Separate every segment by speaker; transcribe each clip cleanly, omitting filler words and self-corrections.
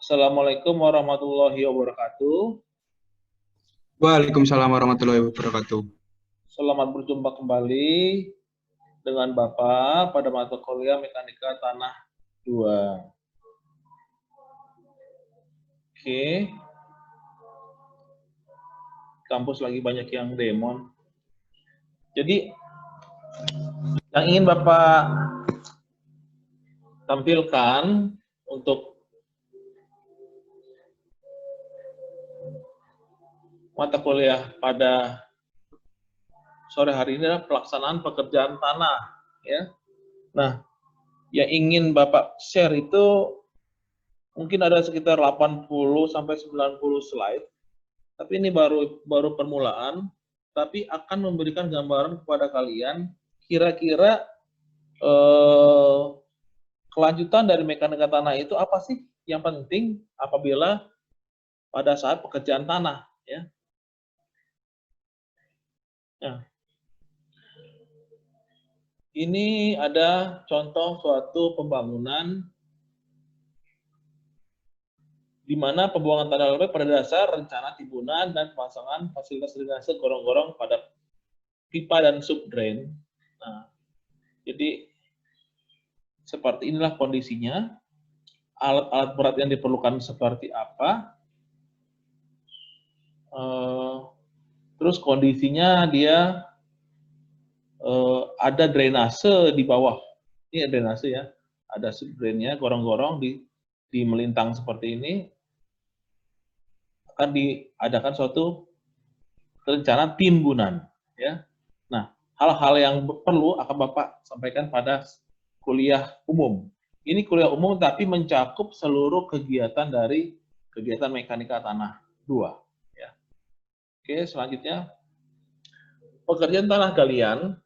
Speaker 1: Assalamualaikum warahmatullahi wabarakatuh.
Speaker 2: Waalaikumsalam warahmatullahi wabarakatuh.
Speaker 1: Selamat berjumpa kembali dengan Bapak pada mata kuliah Mekanika Tanah 2. Oke. Kampus lagi banyak yang demon. Jadi, yang ingin Bapak tampilkan untuk mata kuliah pada sore hari ini adalah pelaksanaan pekerjaan tanah, ya. Nah, yang ingin Bapak share itu mungkin ada sekitar 80 sampai 90 slide. Tapi ini baru permulaan, tapi akan memberikan gambaran kepada kalian kira-kira kelanjutan dari mekanika tanah itu apa sih yang penting apabila pada saat pekerjaan tanah, ya. Nah, ini ada contoh suatu pembangunan di mana pembuangan tanah lembab pada dasar rencana timbunan dan pemasangan fasilitas drainase gorong-gorong pada pipa dan subdrain. Nah, jadi seperti inilah kondisinya. Alat-alat berat yang diperlukan seperti apa. Terus kondisinya dia ada drainase di bawah. Ini drainase ya. Ada subdrainnya, gorong-gorong di melintang seperti ini. Akan diadakan suatu rencana timbunan, ya. Nah, hal-hal yang perlu akan Bapak sampaikan pada kuliah umum. Ini kuliah umum tapi mencakup seluruh kegiatan dari kegiatan mekanika tanah 2, ya. Oke, selanjutnya pekerjaan tanah galian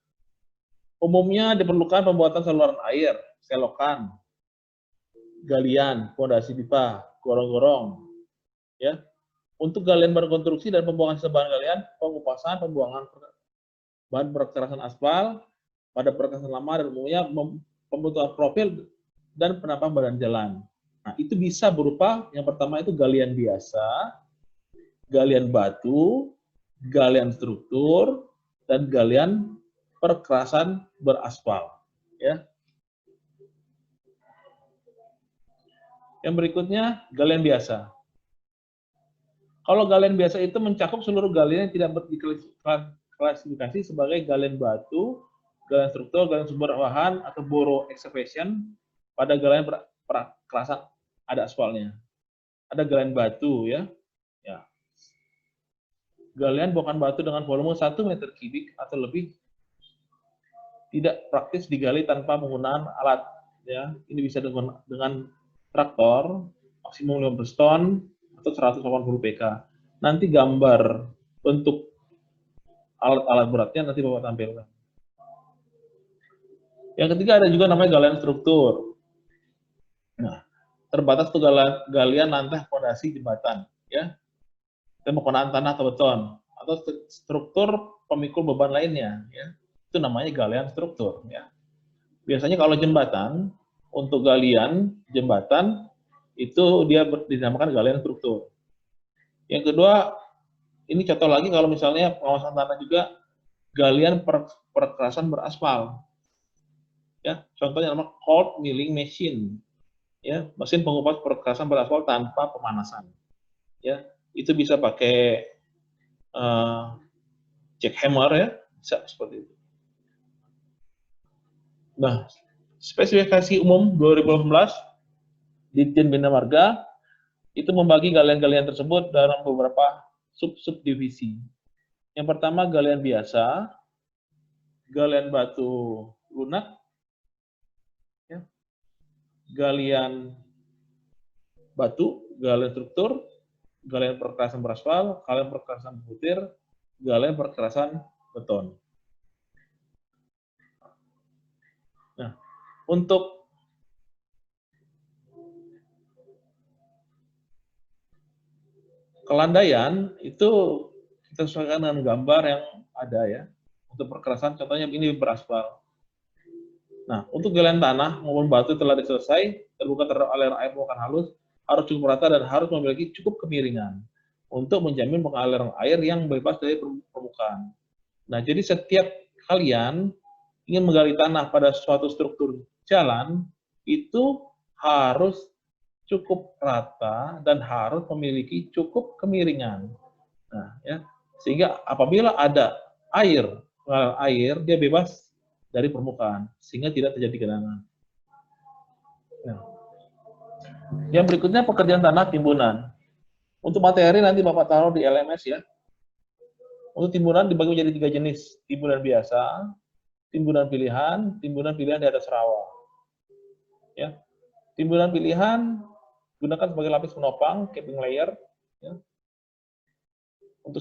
Speaker 1: umumnya diperlukan pembuatan saluran air, selokan, galian, fondasi pipa, gorong-gorong, ya. Untuk galian berkonstruksi dan pembuangan sisa bahan galian, pengupasan, pembuangan bahan perkerasan aspal pada perkerasan lama dan umumnya pembentukan profil dan penampang badan jalan. Nah, itu bisa berupa yang pertama itu galian biasa, galian batu, galian struktur, dan galian perkerasan beraspal, ya. Yang berikutnya galian biasa. Kalau galian biasa itu mencakup seluruh galian yang tidak diklasifikasi sebagai galian batu, galian struktur, galian sumber bahan, atau boro excavation pada galian perkerasan ada aspalnya. Ada galian batu, ya. Ya. Galian bongkahan batu dengan volume 1 meter kubik atau lebih tidak praktis digali tanpa menggunakan alat, ya. Ini bisa dengan traktor maksimum 15 ton atau 180 pk. Nanti gambar bentuk alat-alat beratnya nanti Bapak tampilkan. Yang ketiga ada juga namanya galian struktur. Nah, terbatas tuh galian lantah fondasi jembatan, ya. Pembukaan tanah atau beton atau struktur pemikul beban lainnya, ya. Itu namanya galian struktur, ya. Biasanya kalau jembatan, untuk galian jembatan itu dia dinamakan galian struktur. Yang kedua, ini contoh lagi kalau misalnya pengawasan tanah juga galian perkerasan beraspal. Ya, contohnya nama cold milling machine. Ya, mesin pengupas perkerasan beraspal tanpa pemanasan. Ya, itu bisa pakai jackhammer, ya, bisa seperti itu. Nah, spesifikasi umum 2018 Ditjen Bina Marga itu membagi galian-galian tersebut dalam beberapa subdivisi. Yang pertama galian biasa, galian batu lunak, ya, galian batu, galian struktur, galian perkerasan beraspal, galian perkerasan butir, galian perkerasan beton. Nah, untuk kelandaian itu kita sesuaikan dengan gambar yang ada, ya. Untuk perkerasan contohnya ini beraspal. Nah, untuk galian tanah maupun batu telah selesai, terbuka terhadap aliran air bukan halus, harus cukup rata dan harus memiliki cukup kemiringan untuk menjamin pengaliran air yang bebas dari permukaan. Nah, jadi setiap kalian ingin menggali tanah pada suatu struktur jalan, itu harus cukup rata dan harus memiliki cukup kemiringan. Nah, ya, sehingga apabila ada air, pengaliran air, dia bebas dari permukaan, sehingga tidak terjadi genangan. Nah, yang berikutnya pekerjaan tanah timbunan. Untuk materi nanti Bapak taruh di LMS ya. Untuk timbunan dibagi menjadi 3 jenis. Timbunan biasa, timbunan pilihan di atas rawa. Ya. Timbunan pilihan gunakan sebagai lapis penopang, capping layer, ya, untuk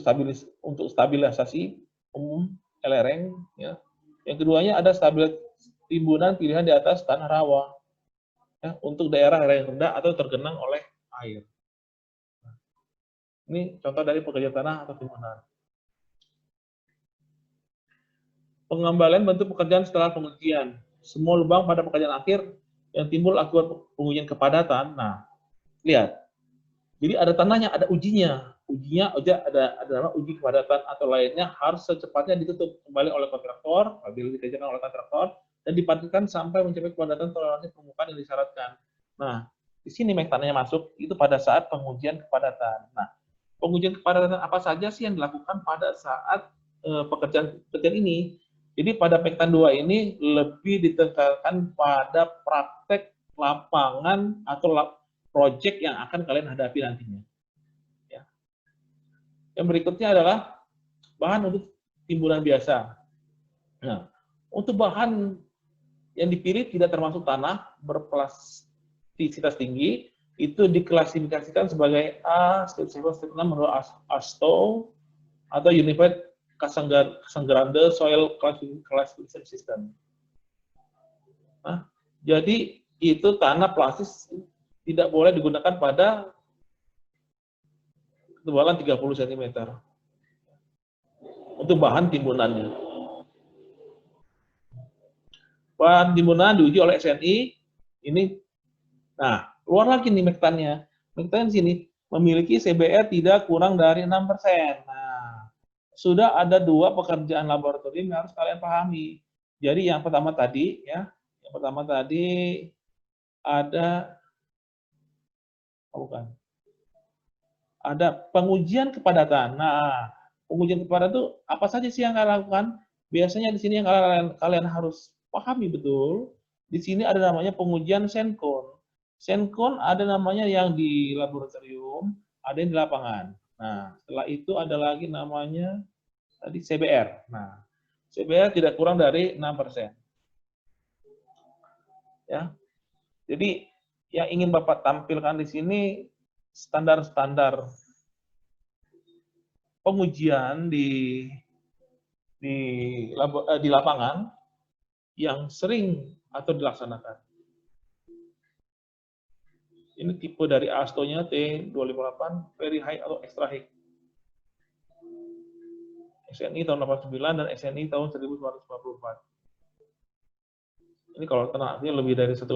Speaker 1: stabilisasi umum lereng. Ya. Yang keduanya ada timbunan pilihan di atas tanah rawa, ya, untuk daerah yang rendah atau tergenang oleh air. Ini contoh dari pekerjaan tanah atau timbunan. Pengembalian bentuk pekerjaan setelah pengujian. Semua lubang pada pekerjaan akhir yang timbul akibat pengujian kepadatan. Nah, lihat. Jadi ada tanahnya, ada ujinya. Ujinya ada uji kepadatan atau lainnya harus secepatnya ditutup kembali oleh kontraktor, apabila dikerjakan oleh kontraktor, dan dipastikan sampai mencapai kepadatan toleransi permukaan yang disyaratkan. Nah, di sini tanahnya masuk, itu pada saat pengujian kepadatan. Nah, pengujian kepadatan apa saja sih yang dilakukan pada saat pekerjaan ini? Jadi pada Mektan 2 ini lebih ditekankan pada praktek lapangan atau proyek yang akan kalian hadapi nantinya. Ya. Yang berikutnya adalah bahan untuk timbunan biasa. Nah, untuk bahan yang dipilih tidak termasuk tanah berplastisitas tinggi, itu diklasifikasikan sebagai A, step 6 menurut ASTO, atau Unified Casagrande Soil Classification System. Nah, jadi itu tanah plastis tidak boleh digunakan pada ketebalan 30 cm untuk bahan timbunannya. Bahan timbunan diuji oleh SNI. Ini, nah, keluar lagi nih Mektannya. Mektan sini memiliki CBR tidak kurang dari 6%. Nah, sudah ada 2 pekerjaan laboratorium yang harus kalian pahami. Jadi yang pertama tadi, ya, ada pengujian kepadatan. Nah, pengujian kepadatan itu apa saja sih yang kalian lakukan? Biasanya di sini yang kalian harus pahami betul. Di sini ada namanya pengujian Sencon. Sencon ada namanya yang di laboratorium, ada yang di lapangan. Nah, setelah itu ada lagi namanya tadi CBR. Nah, CBR tidak kurang dari 6%. Ya. Jadi yang ingin Bapak tampilkan di sini standar-standar pengujian di lapangan yang sering atau dilaksanakan. Ini tipe dari ASTO-nya T258, very high atau extra high. SNI tahun 89 dan SNI tahun 1954. Ini kalau tenaganya lebih dari 1,25.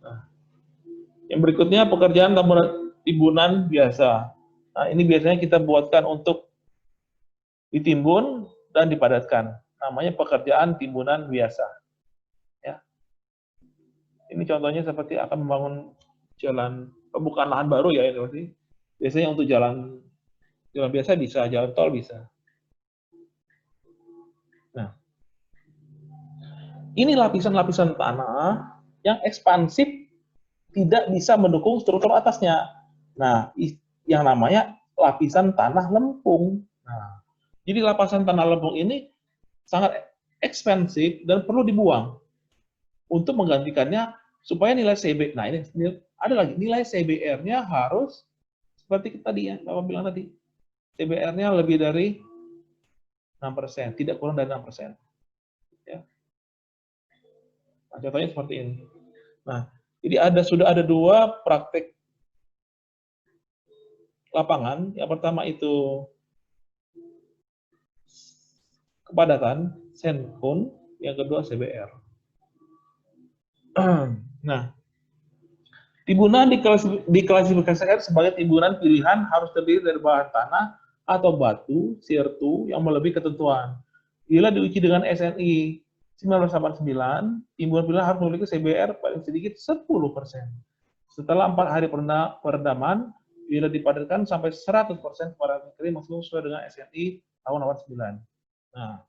Speaker 1: Nah, yang berikutnya pekerjaan timbunan biasa. Nah, ini biasanya kita buatkan untuk ditimbun dan dipadatkan. Namanya pekerjaan timbunan biasa. Ya. Ini contohnya seperti akan membangun jalan pembukaan lahan baru ya ini. Biasanya untuk jalan biasa bisa, jalan tol bisa. Nah, ini lapisan-lapisan tanah yang ekspansif tidak bisa mendukung struktur atasnya. Nah, yang namanya lapisan tanah lempung. Nah, jadi lapisan tanah lempung ini sangat ekspansif dan perlu dibuang untuk menggantikannya supaya nilai CB. Nah, ini ada lagi nilai CBR-nya harus seperti tadi ya, Bapak bilang tadi. CBR-nya lebih dari 6%, tidak kurang dari 6%. Ya. Nah, contohnya seperti ini. Nah, jadi sudah ada 2 praktek lapangan. Yang pertama itu kepadatan, Sencon, yang kedua CBR. Nah, Timbunan diklasifikasikan sebagai timbunan pilihan harus terdiri dari bahan tanah atau batu, sirtu yang melebihi ketentuan. Bila diuji dengan SNI 1989, timbunan pilihan harus memiliki CBR paling sedikit 10%. Setelah 4 hari perendaman, bila dipadatkan sampai 100% kepada kering maksimum sesuai dengan SNI tahun 89. Nah,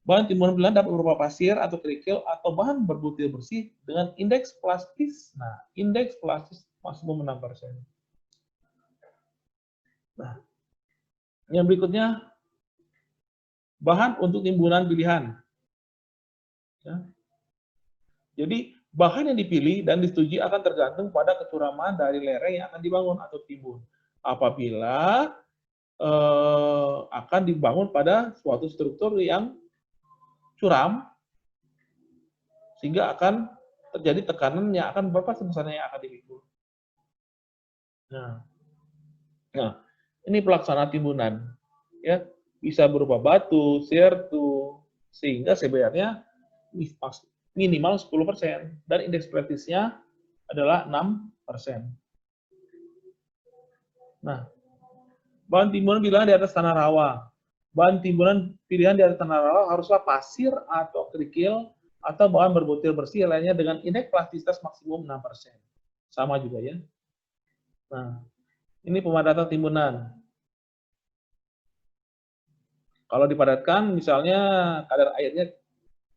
Speaker 1: bahan timbunan pilihan dapat berupa pasir atau kerikil atau bahan berbutir bersih dengan indeks plastis. Nah, indeks plastis maksimum 6%. Nah, yang berikutnya, bahan untuk timbunan pilihan. Ya. Jadi, bahan yang dipilih dan disetujui akan tergantung pada kecuraman dari lereng yang akan dibangun atau timbun. Apabila akan dibangun pada suatu struktur yang curam, sehingga akan terjadi tekanan yang akan berapa sebesarnya yang akan dipikul. Nah, ini pelaksanaan timbunan, ya bisa berupa batu, sirtu, sehingga CBR-nya minimal 10% dan indeks plastisnya adalah 6%. Nah, bahan timbunan pilihan di atas tanah rawa. Bahan timbunan pilihan di atas tanah rawa haruslah pasir atau kerikil atau bahan berbutir bersih lainnya dengan indeks plastisitas maksimum 6%. Sama juga ya. Nah, ini pemadatan timbunan. Kalau dipadatkan, misalnya kadar airnya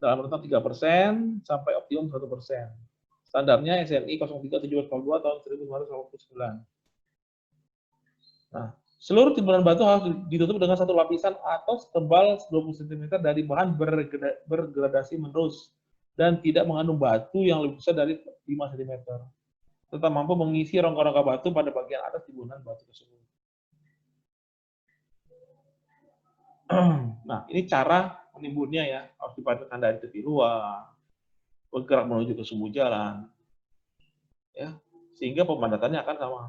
Speaker 1: dalam rentang 3% sampai optimum 1%. Standarnya SNI 031742 tahun 1989. Nah, seluruh timbunan batu harus ditutup dengan satu lapisan atau setebal 20 cm dari bahan bergradasi menerus dan tidak mengandung batu yang lebih besar dari 5 cm, serta mampu mengisi rongga-rongga batu pada bagian atas timbunan batu tersebut. Nah, ini cara menimbunnya ya, harus dipadatkan dari tepi luar, bergerak menuju ke sumbu jalan, ya, sehingga pemadatannya akan sama.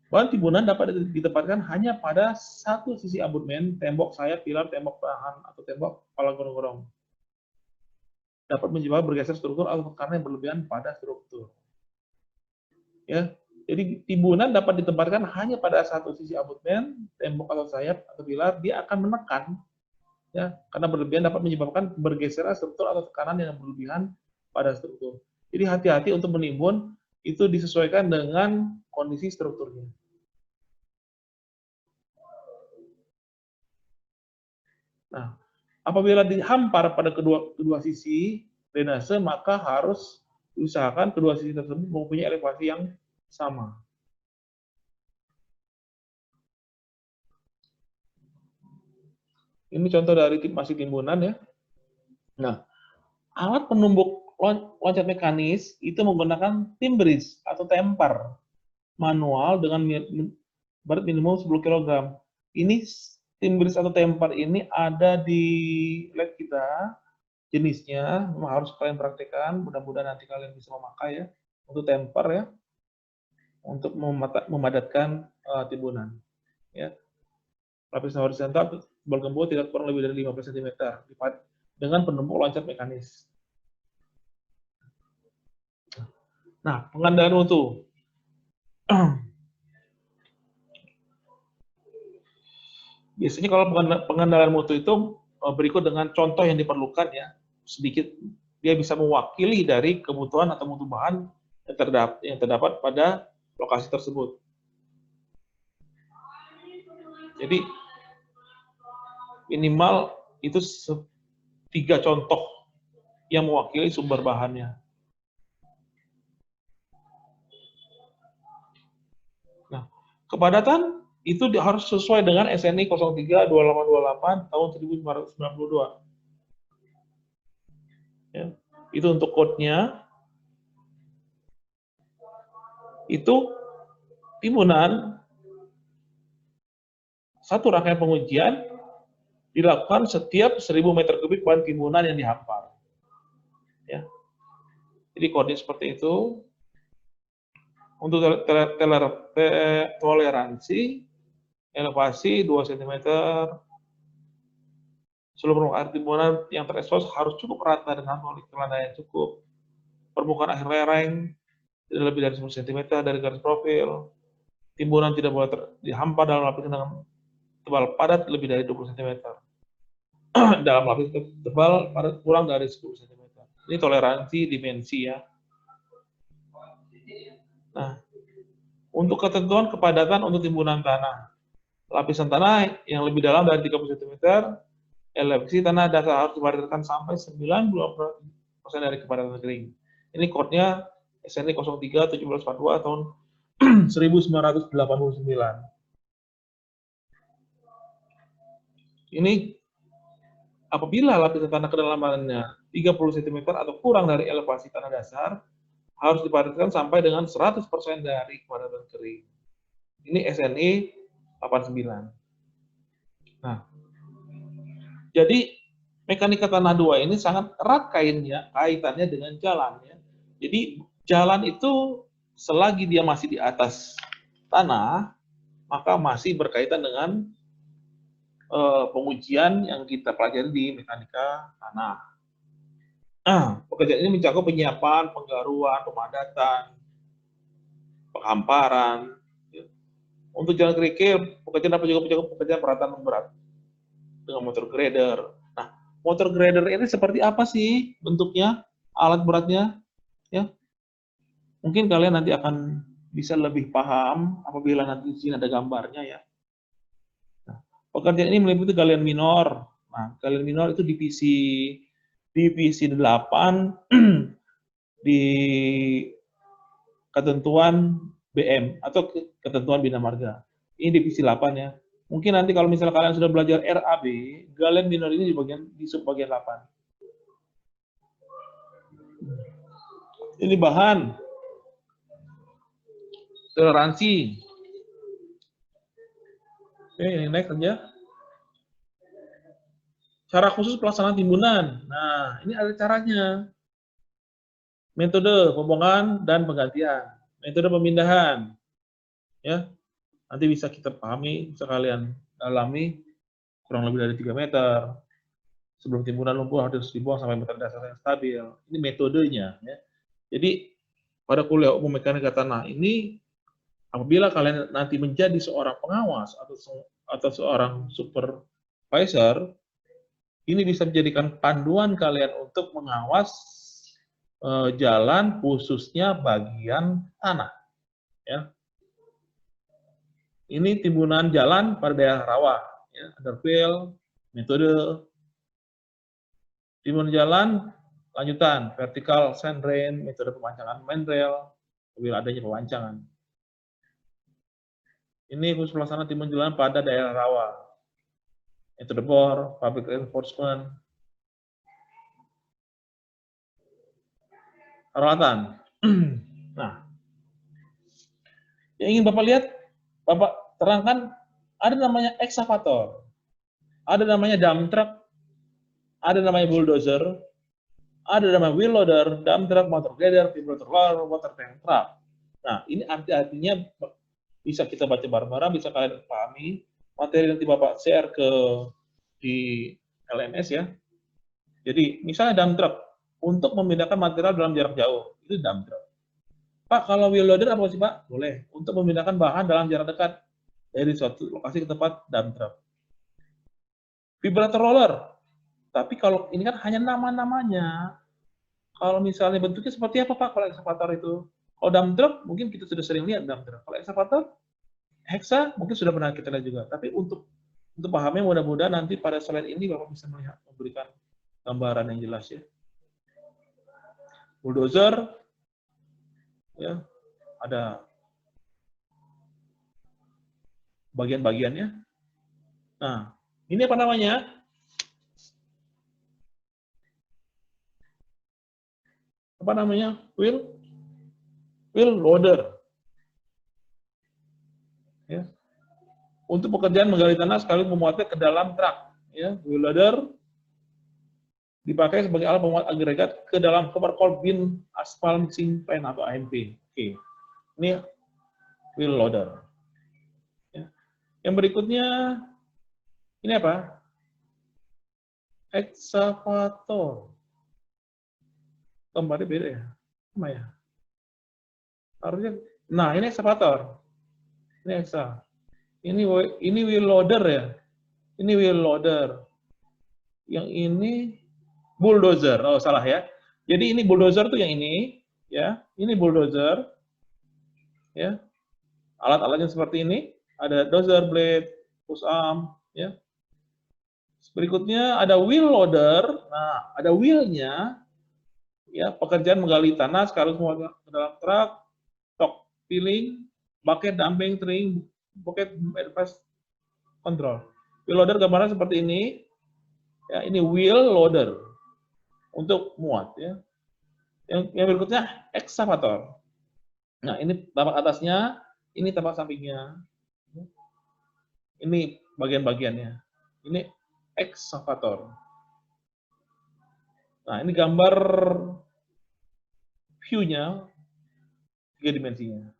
Speaker 1: Bahan timbunan dapat ditempatkan hanya pada satu sisi abutmen, tembok sayap, pilar, tembok tahan, atau tembok kepala gorong-gorong. Dapat menyebabkan bergeser struktur atau tekanan yang berlebihan pada struktur. Ya, jadi timbunan dapat ditempatkan hanya pada satu sisi abutmen, tembok atau sayap atau pilar, dia akan menekan, ya, karena berlebihan dapat menyebabkan bergeser struktur atau tekanan yang berlebihan pada struktur. Jadi hati-hati untuk menimbun, itu disesuaikan dengan kondisi strukturnya. Nah, apabila dihampar pada kedua sisi drainase, maka harus diusahakan kedua sisi tersebut mempunyai elevasi yang sama. Ini contoh dari masih timbunan ya. Nah, alat penumbuk loncat mekanis itu menggunakan timbris atau temper manual dengan berat minimum 10 kg. Ini timbris atau temper ini ada di lab kita, jenisnya memang harus kalian praktekkan, mudah-mudahan nanti kalian bisa memakai ya, untuk temper ya, untuk memadatkan timbunan. Ya. Lapisan horizontal bergembur tidak kurang lebih dari 15 cm dengan penumbuk loncat mekanis. Nah, pengandalan mutu. Biasanya kalau pengandalan mutu itu berikut dengan contoh yang diperlukan ya, sedikit dia bisa mewakili dari kebutuhan atau mutu bahan yang terdapat pada lokasi tersebut. Jadi minimal itu 3 contoh yang mewakili sumber bahannya. Nah, kepadatan itu harus sesuai dengan SNI 032828 tahun 1992. Ya, itu untuk code-nya. Itu timbunan satu rangkaian pengujian dilakukan setiap 1000 meter kubik bahan timbunan yang dihampar. Ya. Jadi kode seperti itu. Untuk toleransi elevasi 2 cm Seluruh permukaan air timbunan yang terekspos harus cukup rata dengan molekular yang cukup. Permukaan akhir lereng tidak lebih dari 10 cm dari garis profil. Timbunan tidak boleh dihampa dalam lapisan dengan tebal padat lebih dari 20 cm. Dalam lapisan tebal padat kurang dari 10 cm. Ini toleransi dimensi ya. Nah, untuk ketentuan kepadatan untuk timbunan tanah. Lapisan tanah yang lebih dalam dari 30 cm, elevasi tanah dasar harus dipadatkan sampai 90% dari kepadatan kering. Ini kodenya SNI 03 1742 tahun 1989. Ini apabila lapisan tanah kedalamannya 30 cm atau kurang dari elevasi tanah dasar, harus dipadatkan sampai dengan 100% dari kepadatan kering. Ini SNI 89. Nah, jadi mekanika tanah 2 ini sangat erat kaitannya dengan jalan. Ya. Jadi jalan itu selagi dia masih di atas tanah, maka masih berkaitan dengan pengujian yang kita pelajari di mekanika tanah. Nah, pekerjaan ini mencakup penyiapan, penggaruan, pemadatan, penghamparan. Untuk jalan kerikil, pekerjaan dapat juga mencakup pekerjaan perataan berat dengan motor grader. Nah, motor grader ini seperti apa sih bentuknya, alat beratnya? Ya, mungkin kalian nanti akan bisa lebih paham apabila nanti di sini ada gambarnya ya. Nah, pekerjaan ini meliputi galian minor. Nah, galian minor itu divisi 8 di ketentuan BM atau ketentuan Bina Marga. Ini divisi 8 ya. Mungkin nanti kalau misalnya kalian sudah belajar RAB, galian minor ini di subbagian 8. Ini bahan toleransi. Oke, ini next aja. Cara khusus pelaksanaan timbunan. Nah, ini ada caranya. Metode pembongkaran dan penggantian. Metode pemindahan. Ya, nanti bisa kita pahami, bisa kalian dalami kurang lebih dari 3 meter. Sebelum timbunan lumpur harus dibuang sampai meter dasar yang stabil. Ini metodenya. Ya. Jadi, pada kuliah umum mekanika tanah ini, apabila kalian nanti menjadi seorang pengawas atau seorang supervisor, ini bisa menjadikan panduan kalian untuk mengawas jalan khususnya bagian tanah. Ya. Ini timbunan jalan pada daerah rawa, ya, underfill, metode timbunan jalan lanjutan, vertikal sand drain, metode pemancangan mandrail, apabila adanya pemancangan. Ini khusus pelaksanaan timbunan jalan pada daerah rawa, metode bor, public reinforcement, peralatan. Nah, yang ingin Bapak lihat, Bapak terangkan, ada namanya ekskavator, ada namanya dump truck, ada namanya bulldozer, ada namanya wheel loader, dump truck, motor grader, vibrator roller, water tank truck. Nah, ini artinya bisa kita baca bareng-bareng, bisa kalian pahami. Materi nanti Bapak share di LMS ya. Jadi, misalnya dump truck, untuk memindahkan material dalam jarak jauh, itu dump truck. Pak, kalau wheel loader apa sih Pak? Boleh, untuk memindahkan bahan dalam jarak dekat dari suatu lokasi ke tempat, dump truck. Vibrator roller, tapi kalau ini kan hanya nama-namanya. Kalau misalnya bentuknya seperti apa Pak kalau ekskavator itu? Kalau dump truck, mungkin kita sudah sering lihat dump truck. Kalau ekskavator, hexa mungkin sudah pernah kita lihat juga. Tapi untuk pahamnya mudah-mudahan nanti pada slide ini Bapak bisa melihat, memberikan gambaran yang jelas ya. Bulldozer, ya, ada bagian-bagiannya. Nah, ini apa namanya? Apa namanya? Wheel loader. Ya. Untuk pekerjaan menggali tanah sekali memuatnya ke dalam truk. Ya. Wheel loader dipakai sebagai alat pemuat agregat ke dalam cover bin aspal mixing plan atau AMP. Oke. Ini wheel loader. Ya. Yang berikutnya, ini apa? Eksavator. Gambarnya beda ya? Sama ya? Harusnya, nah ini eksavator. Ini eksa. Ini wheel loader ya? Ini wheel loader. Yang ini bulldozer. Oh, salah ya. Jadi ini bulldozer tuh yang ini, ya. Ini bulldozer. Ya. Alat-alatnya seperti ini. Ada dozer blade, push arm, ya. Berikutnya ada wheel loader. Nah, ada wheelnya, ya, pekerjaan menggali tanah sekaligus ke dalam truk, stock filling, bucket dumping, trimming, bucket advance control. Wheel loader gambarnya seperti ini. Ya, ini wheel loader untuk muat, ya. Yang berikutnya eksavator. Nah, ini tapak atasnya, ini tapak sampingnya. Ini bagian-bagiannya. Ini eksavator. Nah, ini gambar view-nya, 3 dimensinya.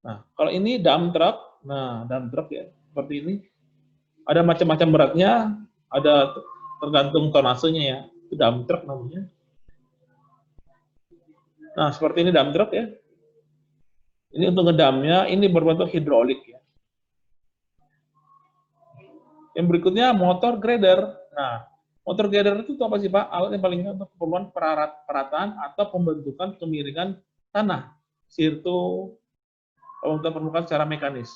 Speaker 1: Nah, kalau ini dump truck, nah dump truck ya, seperti ini. Ada macam-macam beratnya, ada tergantung tonasenya ya, itu dump truck namanya. Nah, seperti ini dump truck ya. Ini untuk ngedamnya, ini berbentuk hidrolik ya. Yang berikutnya motor grader. Nah, motor grader itu apa sih Pak? Alat yang paling untuk keperluan perataan atau pembentukan kemiringan tanah. Sirtu untuk permukaan secara mekanis.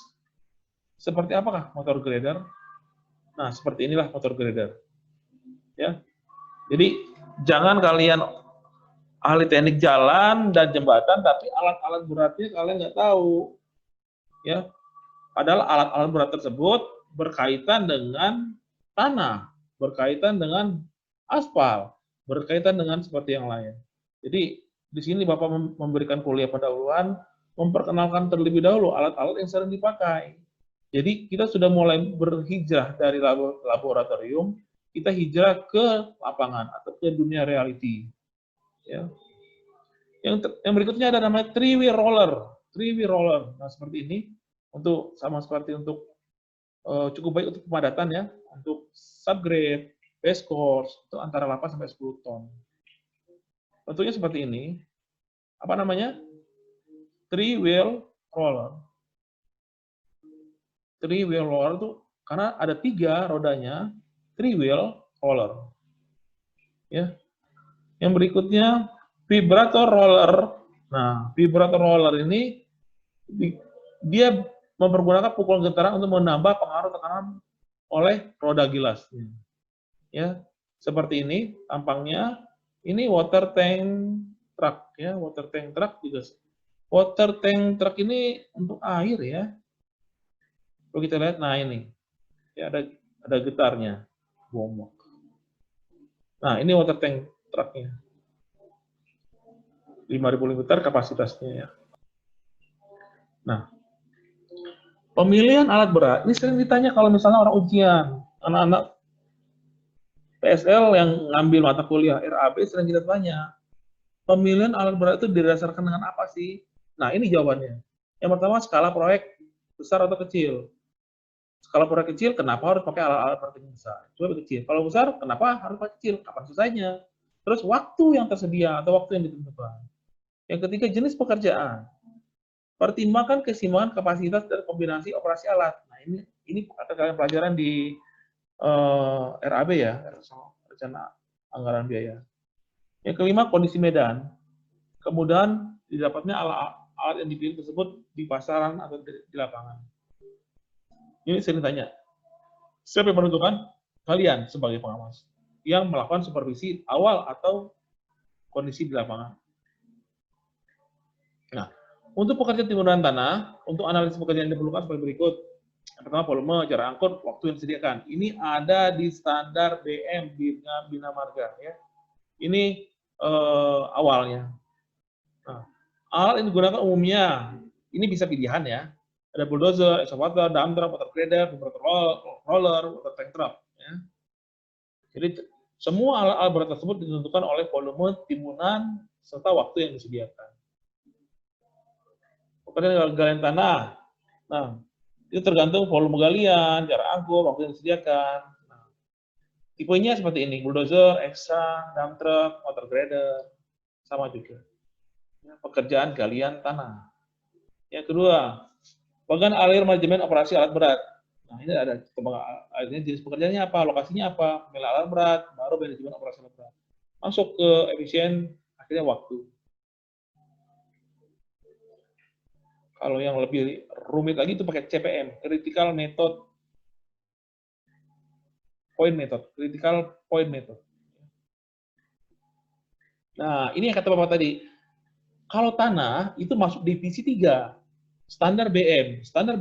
Speaker 1: Seperti apakah motor grader? Nah, seperti inilah motor grader. Ya. Jadi jangan kalian ahli teknik jalan dan jembatan, tapi alat-alat beratnya kalian nggak tahu. Ya. Padahal alat-alat berat tersebut berkaitan dengan tanah, berkaitan dengan aspal, berkaitan dengan seperti yang lain. Jadi di sini Bapak memberikan kuliah pendahuluan, memperkenalkan terlebih dahulu alat-alat yang sering dipakai. Jadi kita sudah mulai berhijrah dari laboratorium, kita hijrah ke lapangan atau ke dunia reality. Ya. Yang berikutnya ada namanya three wheel roller. Nah, seperti ini untuk sama seperti untuk cukup baik untuk pemadatan ya, untuk subgrade, base course itu antara 8 sampai 10 ton. Bentuknya seperti ini. Apa namanya? Three wheel roller. Three wheel roller itu karena ada 3 rodanya, three wheel roller. Ya. Yang berikutnya vibrator roller. Nah, vibrator roller ini dia mempergunakan pukulan getaran untuk menambah pengaruh tekanan oleh roda gilasnya. Ya, seperti ini tampangnya. Ini water tank truck ya, water tank truck juga. Water tank truck ini untuk air ya. Kalau kita lihat, nah ini ya ada getarnya, bomok. Nah ini water tank trucknya, 5.000 liter kapasitasnya ya. Nah, pemilihan alat berat ini sering ditanya kalau misalnya orang ujian, anak-anak PSL yang ngambil mata kuliah RAB sering kita tanya, pemilihan alat berat itu didasarkan dengan apa sih? Nah, ini jawabannya. Yang pertama, skala proyek besar atau kecil. Skala proyek kecil, kenapa harus pakai alat-alat berat yang besar? Coba kecil. Kalau besar, kenapa harus pakai kecil? Kapan selesainya? Terus waktu yang tersedia atau waktu yang ditentukan. Yang ketiga, jenis pekerjaan. Pertimbangkan keseimbangan kapasitas dan kombinasi operasi alat. Nah, ini kalian pelajaran di RAB ya, rencana anggaran biaya. Yang kelima, kondisi medan. Kemudian didapatnya alat yang dipilih tersebut di pasaran atau di lapangan. Ini sering tanya. Siapa yang menentukan? Kalian sebagai pengawas yang melakukan supervisi awal atau kondisi di lapangan. Nah, untuk pekerjaan timuran tanah, untuk analisis pekerjaan yang diperlukan sebagai berikut. Yang pertama, volume, jarak angkut, waktu yang disediakan. Ini ada di standar BM, Bina Marga. Ya. Ini awalnya. Nah, alat yang digunakan umumnya, ini bisa pilihan ya. Ada bulldozer, excavator, dump truck, water grader, vibrator roller, water tank truck. Ya. Jadi semua alat-alat berat tersebut ditentukan oleh volume timunan serta waktu yang disediakan. Pekerjaan galian tanah. Nah, itu tergantung volume galian, jarak angkut, waktu yang disediakan. Nah, Tipenya seperti ini, bulldozer, exa, dump truck, motor grader, sama juga. Pekerjaan galian tanah. Yang kedua, bagian alir manajemen operasi alat berat. Nah, ini ada akhirnya jenis pekerjaannya apa, lokasinya apa, pemilihan alat berat, baru manajemen operasi alat berat. Masuk ke efisien, akhirnya waktu. Kalau yang lebih rumit lagi itu pakai CPM, Critical Method Point Method, Critical Point Method. Nah, ini yang kata Bapak tadi. Kalau tanah itu masuk divisi 3, standar BM, standar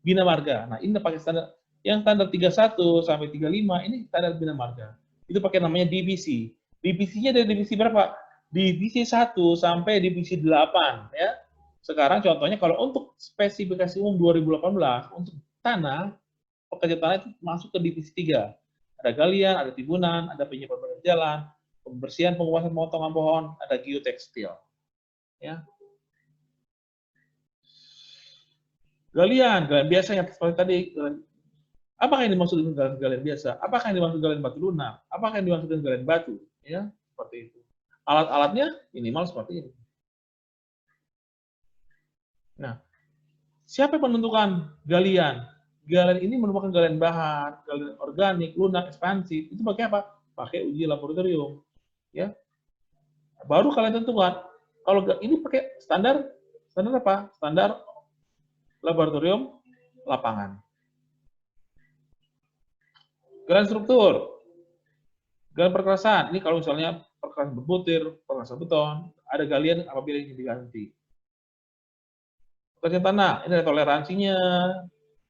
Speaker 1: Bina Marga. Nah, ini pakai standar yang standar 31 sampai 35 ini standar Bina Marga. Itu pakai namanya divisi. Divisinya dari divisi berapa? Divisi 1 sampai divisi 8 ya. Sekarang contohnya kalau untuk spesifikasi umum 2018 untuk tanah, pekerja tanah itu masuk ke divisi 3. Ada galian, ada timbunan, ada penyeberangan jalan, pembersihan, pengupasan, pemotongan pohon, ada geotekstil. Ya. Galian biasa yang seperti tadi. Apakah yang dimaksud dengan galian biasa? Apakah yang dimaksud galian batu lunak? Apakah yang dimaksud dengan galian batu? Ya, seperti itu. Alat-alatnya minimal seperti ini. Nah, siapa yang menentukan galian? Galian ini merupakan galian bahan, galian organik, lunak, ekspansif. Itu pakai apa? Pakai uji laboratorium. Ya, baru kalian tentukan. Kalau ini pakai standar apa? Standar laboratorium lapangan. Galian struktur, galian perkerasan. Ini kalau misalnya perkerasan berbutir, perkerasan beton, ada galian apabila ini diganti. Pekerjaan tanah, ini ada toleransinya,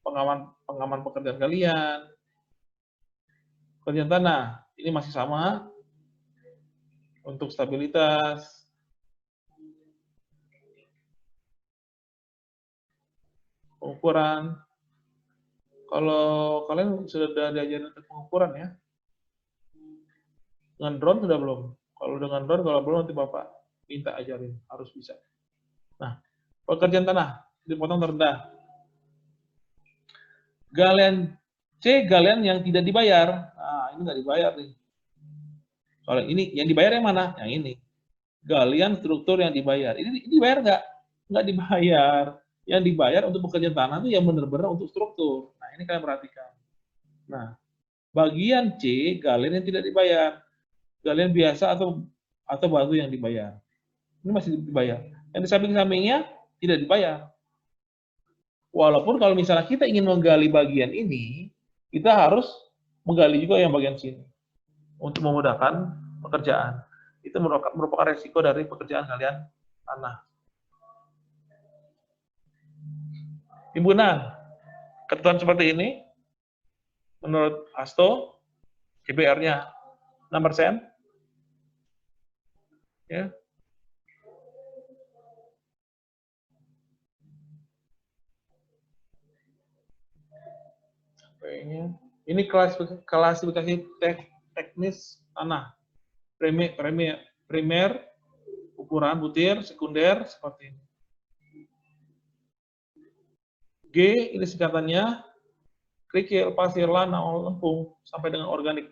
Speaker 1: pengaman pekerjaan galian. Pekerjaan tanah, ini masih sama untuk stabilitas. Pengukuran. Kalau kalian sudah diajarin untuk pengukuran ya. Dengan drone sudah belum? Kalau dengan drone, kalau belum nanti Bapak minta ajarin, harus bisa. Nah, pekerjaan tanah, dipotong terendah. Galian C, galian yang tidak dibayar. Nah, ini nggak dibayar nih. Kalau ini, yang dibayar yang mana? Yang ini. Galian struktur yang dibayar. Ini dibayar nggak? Nggak dibayar. Yang dibayar untuk pekerjaan tanah itu yang benar-benar untuk struktur. Nah, ini kalian perhatikan. Nah, bagian C, galian yang tidak dibayar. Galian biasa atau batu yang dibayar. Ini masih dibayar. Yang di samping-sampingnya tidak dibayar. Walaupun kalau misalnya kita ingin menggali bagian ini, kita harus menggali juga yang bagian sini untuk memudahkan pekerjaan. Itu merupakan resiko dari pekerjaan galian tanah. Timbunan, ketentuan seperti ini, menurut ASTO, CBR-nya 6%. Ya. Ini klasifikasi teknis tanah. Primer, ukuran butir, sekunder, seperti ini. G, ini singkatannya, kerikil, pasir, lana, lempung, sampai dengan organik.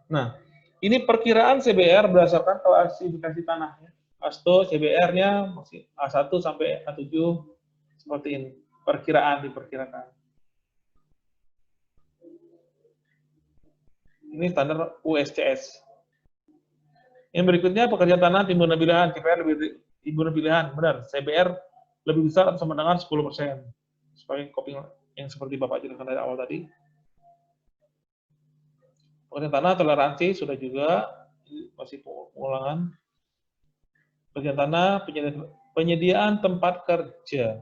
Speaker 1: Nah, ini perkiraan CBR berdasarkan klasifikasi tanahnya. ASTO CBR-nya masih A1 sampai A7 seperti ini. Diperkirakan. Ini standar USCS. Yang berikutnya pekerjaan tanah timbunan pilihan, CBR lebih timbunan pilihan, benar. CBR lebih besar atau sama dengan 10%. Sebagai coping yang seperti Bapak jelaskan dari awal tadi. Pekerjaan tanah toleransi sudah juga, masih pengulangan. Pekerjaan tanah penyediaan tempat kerja.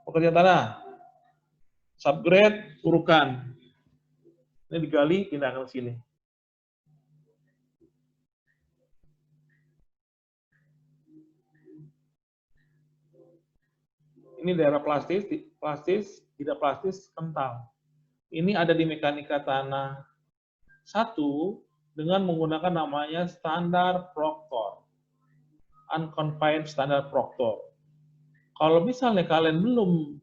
Speaker 1: Pekerjaan tanah subgrade urukan. Ini digali, pindahkan ke sini. Ini daerah plastis, tidak plastis, kental. Ini ada di mekanika tanah 1 dengan menggunakan namanya standar Proctor. Unconfined standar Proctor. Kalau misalnya kalian belum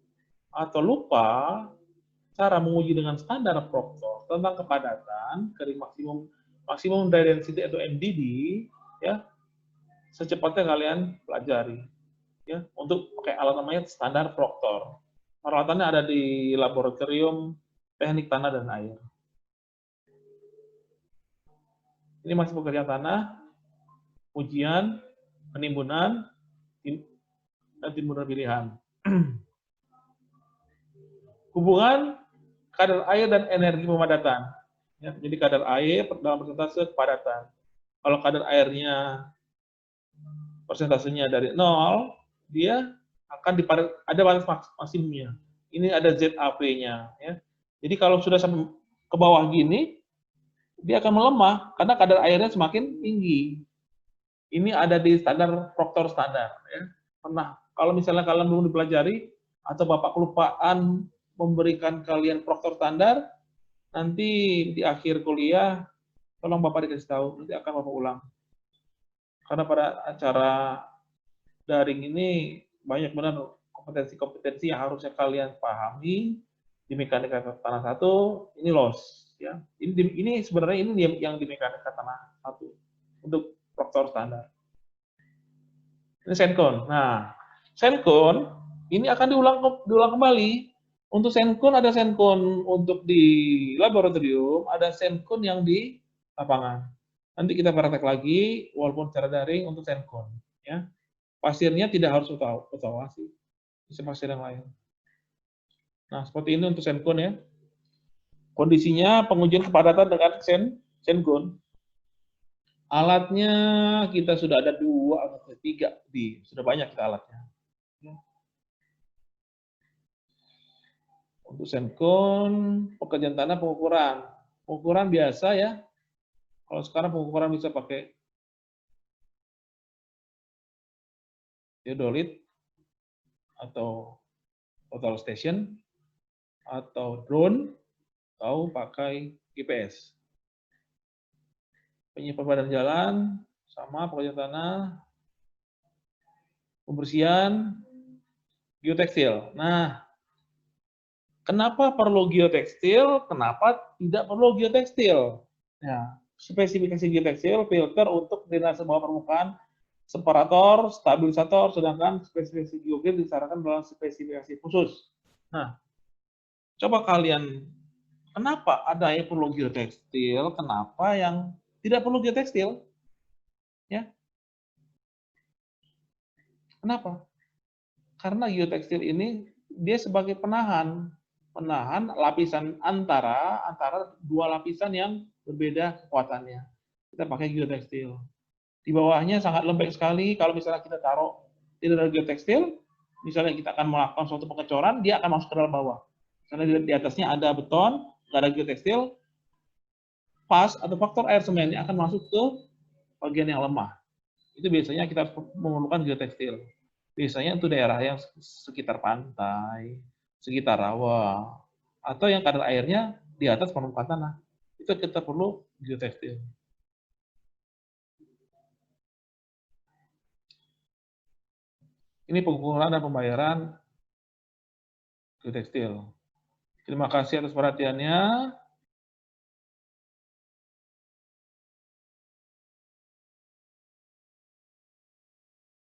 Speaker 1: atau lupa cara menguji dengan standar Proctor tentang kepadatan, kering maksimum maksimum dry density atau MDD, ya, secepatnya kalian pelajari, ya, untuk pakai alat namanya standar Proctor. Peralatannya ada di laboratorium teknik tanah dan air. Ini masih pekerjaan tanah, ujian, penimbunan, dan timbunan pilihan. Hubungan kadar air dan energi pemadatan. Ya, jadi kadar air dalam persentase kepadatan. Kalau kadar airnya persentasenya dari 0, dia akan ada batas maksimumnya. Ini ada ZAP-nya. Ya. Jadi kalau sudah sampai ke bawah gini, dia akan melemah karena kadar airnya semakin tinggi. Ini ada di standar Proctor standar. Ya. Pernah, kalau misalnya kalian belum dipelajari, atau Bapak kelupaan memberikan kalian Proctor standar, nanti di akhir kuliah, tolong Bapak dikasih tahu, nanti akan Bapak ulang. Karena pada acara daring ini banyak benar kompetensi-kompetensi yang harusnya kalian pahami di mekanika tanah 1, ini loss. Ya. Ini sebenarnya ini yang di mekanika tanah 1 untuk Proctor standar. Ini Sencon. Nah, Sencon ini akan diulang kembali. Untuk Sencon ada Sencon untuk di laboratorium, ada Sencon yang di lapangan. Nanti kita praktek lagi, walaupun secara daring untuk Sencon. Ya. Pasirnya tidak harus Ottawa sih, bisa pasir yang lain. Nah, seperti ini untuk Sencon ya. Kondisinya pengujian kepadatan dengan Sencon. Alatnya kita sudah ada 2 atau 3, sudah banyak kita alatnya. Untuk Sencon, pekerjaan tanah pengukuran. Pengukuran biasa ya. Kalau sekarang pengukuran bisa pakai theodolit atau total station atau drone atau pakai GPS. Penyimpan badan jalan sama pekerjaan tanah, pembersihan, geotekstil. Nah, kenapa perlu geotekstil? Kenapa tidak perlu geotekstil? Ya, spesifikasi geotekstil, filter untuk drainase bawah permukaan, separator, stabilisator, sedangkan spesifikasi geogrid disarankan dalam spesifikasi khusus. Nah, coba kalian, kenapa ada yang perlu geotekstil, kenapa yang tidak perlu geotekstil? Ya, kenapa? Karena geotekstil ini dia sebagai penahan lapisan antara 2 lapisan yang berbeda kekuatannya. Kita pakai geotekstil. Di bawahnya sangat lembek sekali. Kalau misalnya kita taruh tidak ada geotekstil, misalnya kita akan melakukan suatu pengecoran, dia akan masuk ke dalam bawah. Karena di atasnya ada beton, nggak ada geotekstil, pas atau faktor air semen yang akan masuk ke bagian yang lemah. Itu biasanya kita memerlukan geotekstil. Biasanya itu daerah yang sekitar pantai, sekitar rawa, atau yang kadar airnya di atas permukaan tanah. Itu kita perlu geotekstil. Ini pengukuran dan pembayaran geotekstil. Terima kasih atas perhatiannya.